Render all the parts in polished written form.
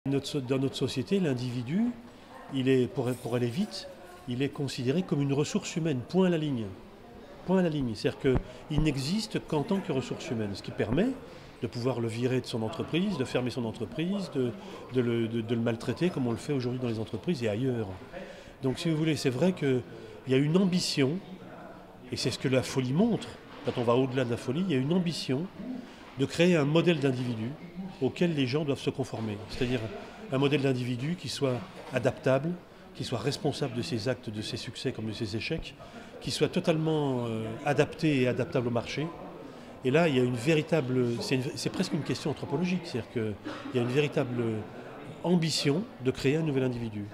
Dans notre société, l'individu, pour aller vite, il est considéré comme une ressource humaine, point à la ligne. Point à la ligne. C'est-à-dire qu'il n'existe qu'en tant que ressource humaine, ce qui permet de pouvoir le virer de son entreprise, de fermer son entreprise, de le maltraiter comme on le fait aujourd'hui dans les entreprises et ailleurs. Donc si vous voulez, c'est vrai qu'il y a une ambition, et c'est ce que la folie montre, quand on va au-delà de la folie, il y a une ambition de créer un modèle d'individu auquel les gens doivent se conformer. C'est-à-dire un modèle d'individu qui soit adaptable, qui soit responsable de ses actes, de ses succès comme de ses échecs, qui soit totalement adapté et adaptable au marché. Et là, il y a une véritable... C'est presque une question anthropologique. C'est-à-dire qu'il y a une véritable ambition de créer un nouvel individu.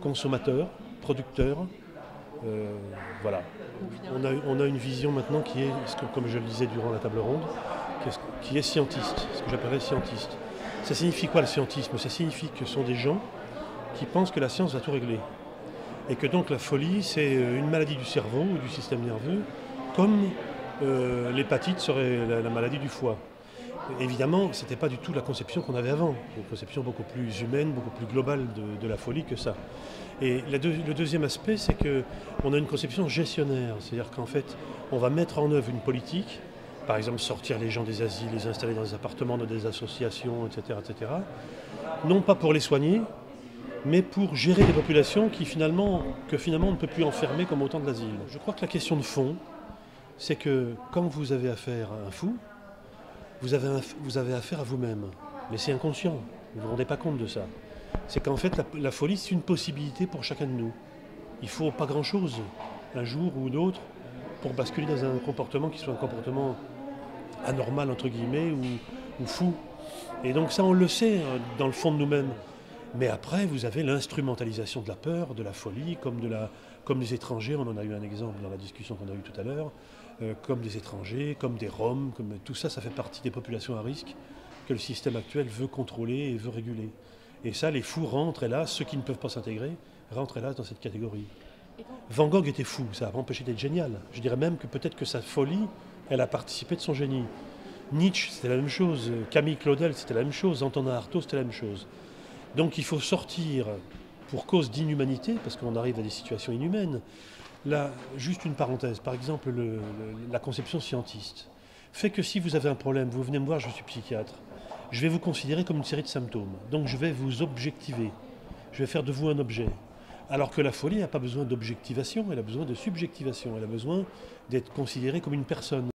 Consommateur, producteur, voilà. On a une vision maintenant qui est, comme je le disais durant la table ronde, qui est scientiste, ce que j'appellerais scientiste. Ça signifie quoi le scientisme? Ça signifie que ce sont des gens qui pensent que la science va tout régler. Et que donc la folie, c'est une maladie du cerveau ou du système nerveux, comme l'hépatite serait la maladie du foie. Évidemment, ce n'était pas du tout la conception qu'on avait avant, une conception beaucoup plus humaine, beaucoup plus globale de la folie que ça. Et le deuxième aspect, c'est qu'on a une conception gestionnaire, c'est-à-dire qu'en fait, on va mettre en œuvre une politique, par exemple sortir les gens des asiles, les installer dans des appartements, dans des associations, etc., etc., non pas pour les soigner, mais pour gérer des populations que finalement on ne peut plus enfermer comme au temps de l'asile. Je crois que la question de fond, c'est que quand vous avez affaire à un fou, vous avez affaire à vous-même. Mais c'est inconscient, vous ne vous rendez pas compte de ça. C'est qu'en fait, la folie, c'est une possibilité pour chacun de nous. Il ne faut pas grand-chose, un jour ou l'autre, pour basculer dans un comportement qui soit un comportement anormal, entre guillemets, ou fou. Et donc ça, on le sait dans le fond de nous-mêmes. Mais après, vous avez l'instrumentalisation de la peur, de la folie, comme des étrangers, on en a eu un exemple dans la discussion qu'on a eue tout à l'heure, comme des étrangers, comme des Roms, tout ça, ça fait partie des populations à risque que le système actuel veut contrôler et veut réguler. Et ça, les fous rentrent, hélas, ceux qui ne peuvent pas s'intégrer, rentrent, hélas, dans cette catégorie. Van Gogh était fou, ça n'a pas empêché d'être génial. Je dirais même que peut-être que sa folie, elle a participé de son génie. Nietzsche, c'était la même chose. Camille Claudel, c'était la même chose. Antonin Artaud, c'était la même chose. Donc il faut sortir, pour cause d'inhumanité, parce qu'on arrive à des situations inhumaines. Là, juste une parenthèse, par exemple, la conception scientiste fait que si vous avez un problème, vous venez me voir, je suis psychiatre, je vais vous considérer comme une série de symptômes. Donc je vais vous objectiver, je vais faire de vous un objet. Alors que la folie n'a pas besoin d'objectivation, elle a besoin de subjectivation, elle a besoin d'être considérée comme une personne.